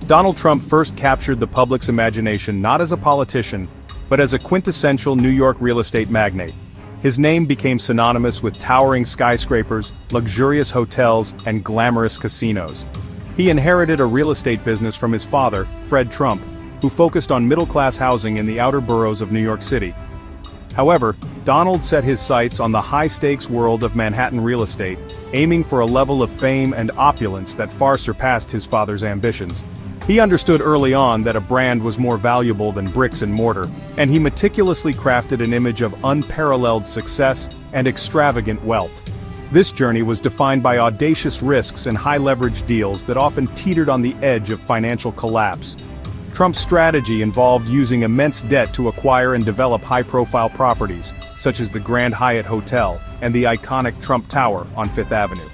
Donald Trump first captured the public's imagination not as a politician, but as a quintessential New York real estate magnate. His name became synonymous with towering skyscrapers, luxurious hotels, and glamorous casinos. He inherited a real estate business from his father, Fred Trump, who focused on middle-class housing in the outer boroughs of New York City. However, Donald set his sights on the high-stakes world of Manhattan real estate, aiming for a level of fame and opulence that far surpassed his father's ambitions. He understood early on that a brand was more valuable than bricks and mortar, and he meticulously crafted an image of unparalleled success and extravagant wealth. This journey was defined by audacious risks and high-leverage deals that often teetered on the edge of financial collapse. Trump's strategy involved using immense debt to acquire and develop high-profile properties, such as the Grand Hyatt Hotel and the iconic Trump Tower on Fifth Avenue.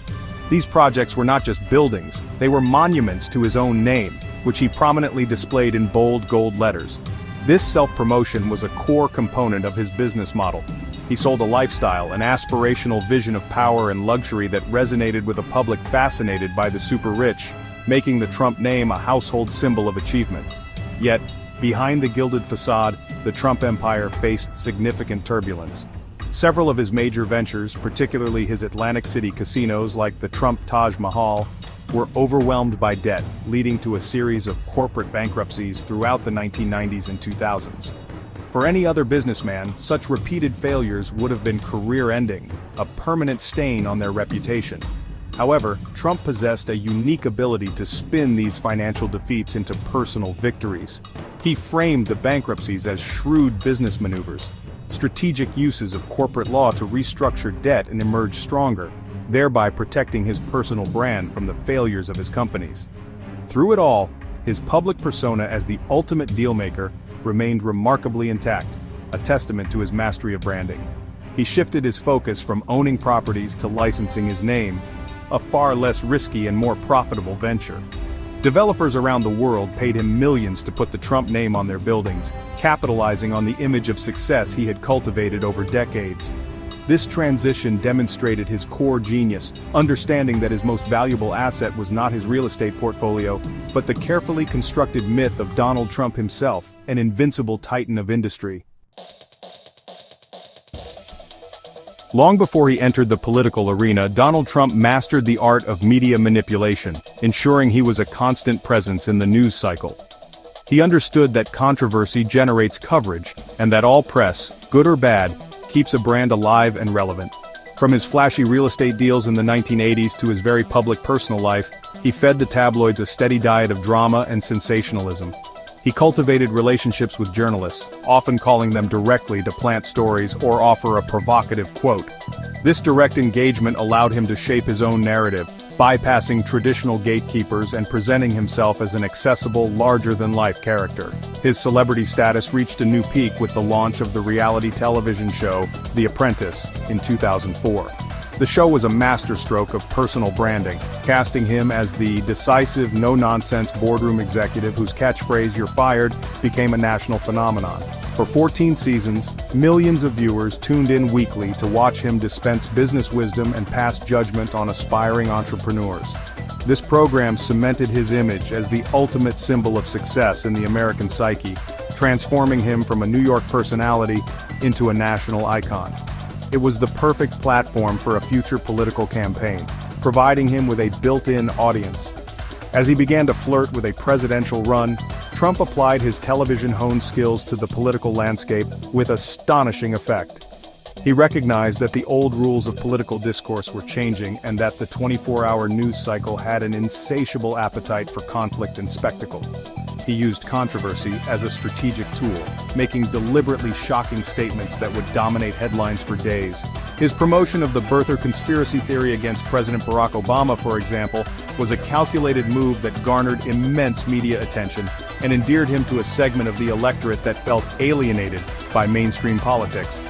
These projects were not just buildings, they were monuments to his own name, which he prominently displayed in bold gold letters. This self-promotion was a core component of his business model. He sold a lifestyle, an aspirational vision of power and luxury that resonated with a public fascinated by the super-rich, making the Trump name a household symbol of achievement. Yet, behind the gilded facade, the Trump empire faced significant turbulence. Several of his major ventures, particularly his Atlantic City casinos like the Trump Taj Mahal, were overwhelmed by debt, leading to a series of corporate bankruptcies throughout the 1990s and 2000s. For any other businessman, such repeated failures would have been career-ending, a permanent stain on their reputation. However, Trump possessed a unique ability to spin these financial defeats into personal victories. He framed the bankruptcies as shrewd business maneuvers, strategic uses of corporate law to restructure debt and emerge stronger, thereby protecting his personal brand from the failures of his companies. Through it all, his public persona as the ultimate dealmaker remained remarkably intact, a testament to his mastery of branding. He shifted his focus from owning properties to licensing his name, a far less risky and more profitable venture. Developers around the world paid him millions to put the Trump name on their buildings, capitalizing on the image of success he had cultivated over decades. This transition demonstrated his core genius, understanding that his most valuable asset was not his real estate portfolio, but the carefully constructed myth of Donald Trump himself, an invincible titan of industry. Long before he entered the political arena, Donald Trump mastered the art of media manipulation, ensuring he was a constant presence in the news cycle. He understood that controversy generates coverage, and that all press, good or bad, keeps a brand alive and relevant. From his flashy real estate deals in the 1980s to his very public personal life, he fed the tabloids a steady diet of drama and sensationalism. He cultivated relationships with journalists, often calling them directly to plant stories or offer a provocative quote. This direct engagement allowed him to shape his own narrative, bypassing traditional gatekeepers and presenting himself as an accessible, larger-than-life character. His celebrity status reached a new peak with the launch of the reality television show, The Apprentice, in 2004. The show was a masterstroke of personal branding, casting him as the decisive, no-nonsense boardroom executive whose catchphrase, "You're fired," became a national phenomenon. For 14 seasons, millions of viewers tuned in weekly to watch him dispense business wisdom and pass judgment on aspiring entrepreneurs. This program cemented his image as the ultimate symbol of success in the American psyche, transforming him from a New York personality into a national icon. It was the perfect platform for a future political campaign, providing him with a built-in audience. As he began to flirt with a presidential run, Trump applied his television-honed skills to the political landscape with astonishing effect. He recognized that the old rules of political discourse were changing and that the 24-hour news cycle had an insatiable appetite for conflict and spectacle. He used controversy as a strategic tool, making deliberately shocking statements that would dominate headlines for days. His promotion of the birther conspiracy theory against President Barack Obama, for example, was a calculated move that garnered immense media attention and endeared him to a segment of the electorate that felt alienated by mainstream politics.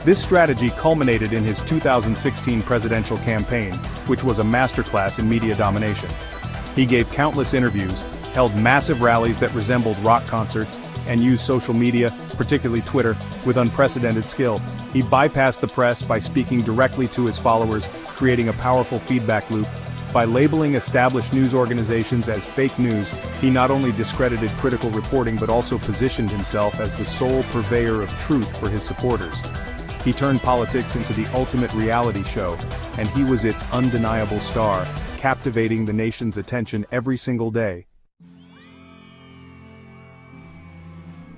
This strategy culminated in his 2016 presidential campaign, which was a masterclass in media domination. He gave countless interviews, held massive rallies that resembled rock concerts, and used social media, particularly Twitter, with unprecedented skill. He bypassed the press by speaking directly to his followers, creating a powerful feedback loop. By labeling established news organizations as fake news, he not only discredited critical reporting but also positioned himself as the sole purveyor of truth for his supporters. He turned politics into the ultimate reality show, and he was its undeniable star, captivating the nation's attention every single day.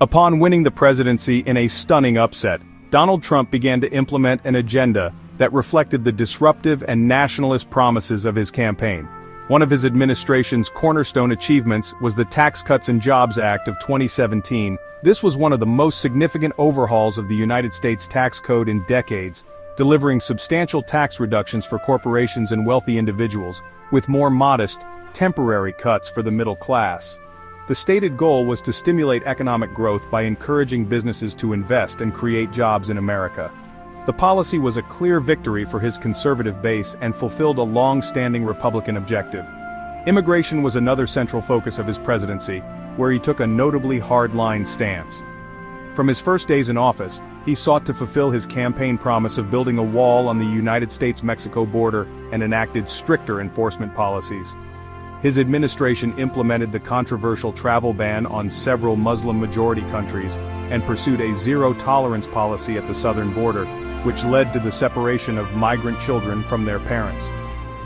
Upon winning the presidency in a stunning upset, Donald Trump began to implement an agenda that reflected the disruptive and nationalist promises of his campaign. One of his administration's cornerstone achievements was the Tax Cuts and Jobs Act of 2017. This was one of the most significant overhauls of the United States tax code in decades, delivering substantial tax reductions for corporations and wealthy individuals, with more modest, temporary cuts for the middle class. The stated goal was to stimulate economic growth by encouraging businesses to invest and create jobs in America. The policy was a clear victory for his conservative base and fulfilled a long-standing Republican objective. Immigration was another central focus of his presidency, where he took a notably hard-line stance. From his first days in office, he sought to fulfill his campaign promise of building a wall on the United States-Mexico border and enacted stricter enforcement policies. His administration implemented the controversial travel ban on several Muslim-majority countries and pursued a zero-tolerance policy at the southern border, which led to the separation of migrant children from their parents.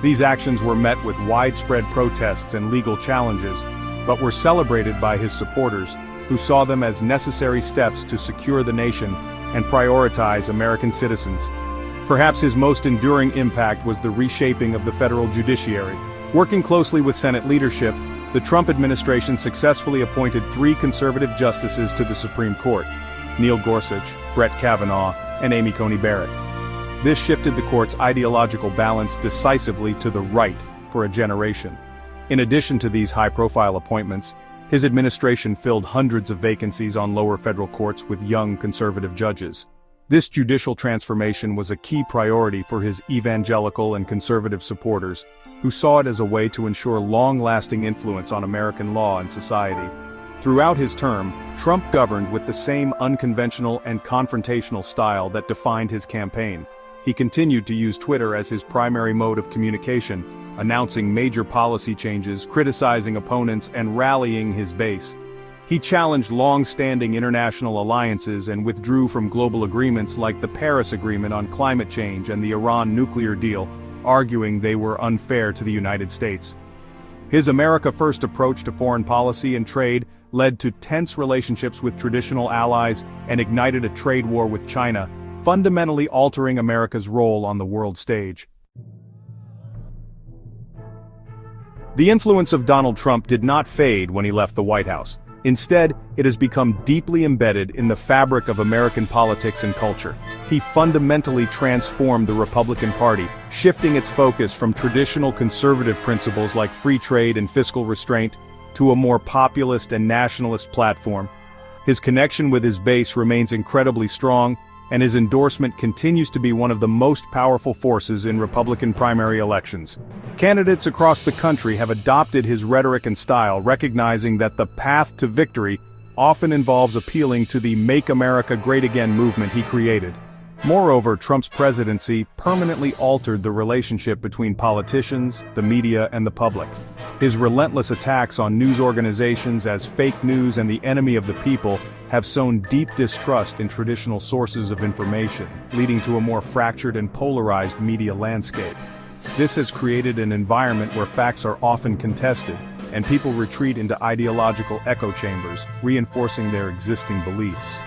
These actions were met with widespread protests and legal challenges, but were celebrated by his supporters, who saw them as necessary steps to secure the nation and prioritize American citizens. Perhaps his most enduring impact was the reshaping of the federal judiciary. Working closely with Senate leadership, the Trump administration successfully appointed 3 conservative justices to the Supreme Court: Neil Gorsuch, Brett Kavanaugh, and Amy Coney Barrett. This shifted the court's ideological balance decisively to the right for a generation. In addition to these high-profile appointments, his administration filled hundreds of vacancies on lower federal courts with young conservative judges. This judicial transformation was a key priority for his evangelical and conservative supporters, who saw it as a way to ensure long-lasting influence on American law and society. Throughout his term, Trump governed with the same unconventional and confrontational style that defined his campaign. He continued to use Twitter as his primary mode of communication, announcing major policy changes, criticizing opponents, and rallying his base. He challenged long-standing international alliances and withdrew from global agreements like the Paris Agreement on climate change and the Iran nuclear deal, arguing they were unfair to the United States. His America First approach to foreign policy and trade led to tense relationships with traditional allies and ignited a trade war with China, fundamentally altering America's role on the world stage. The influence of Donald Trump did not fade when he left the White House. Instead, it has become deeply embedded in the fabric of American politics and culture. He fundamentally transformed the Republican Party, shifting its focus from traditional conservative principles like free trade and fiscal restraint to a more populist and nationalist platform. His connection with his base remains incredibly strong, and his endorsement continues to be one of the most powerful forces in Republican primary elections. Candidates across the country have adopted his rhetoric and style, recognizing that the path to victory often involves appealing to the Make America Great Again movement he created. Moreover, Trump's presidency permanently altered the relationship between politicians, the media, and the public. His relentless attacks on news organizations as fake news and the enemy of the people have sown deep distrust in traditional sources of information, leading to a more fractured and polarized media landscape. This has created an environment where facts are often contested, and people retreat into ideological echo chambers, reinforcing their existing beliefs.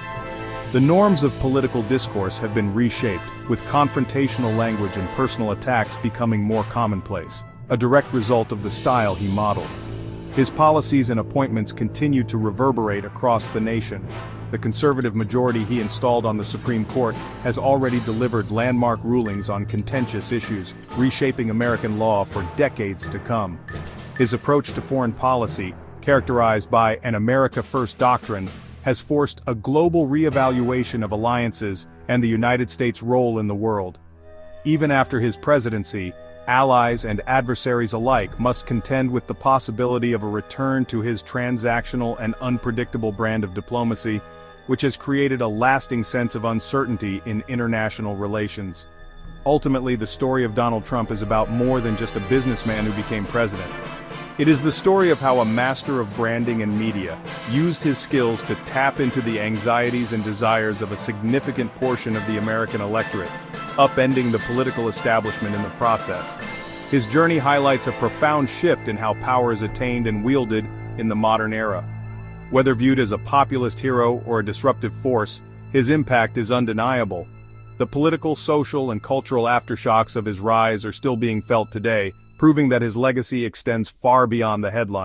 The norms of political discourse have been reshaped, with confrontational language and personal attacks becoming more commonplace, a direct result of the style he modeled. His policies and appointments continue to reverberate across the nation. The conservative majority he installed on the Supreme Court has already delivered landmark rulings on contentious issues, reshaping American law for decades to come. His approach to foreign policy, characterized by an America First doctrine, has forced a global reevaluation of alliances and the United States' role in the world. Even after his presidency, allies and adversaries alike must contend with the possibility of a return to his transactional and unpredictable brand of diplomacy, which has created a lasting sense of uncertainty in international relations. Ultimately, the story of Donald Trump is about more than just a businessman who became president. It is the story of how a master of branding and media used his skills to tap into the anxieties and desires of a significant portion of the American electorate, upending the political establishment in the process. His journey highlights a profound shift in how power is attained and wielded in the modern era. Whether viewed as a populist hero or a disruptive force, his impact is undeniable. The political, social, and cultural aftershocks of his rise are still being felt today, proving that his legacy extends far beyond the headlines.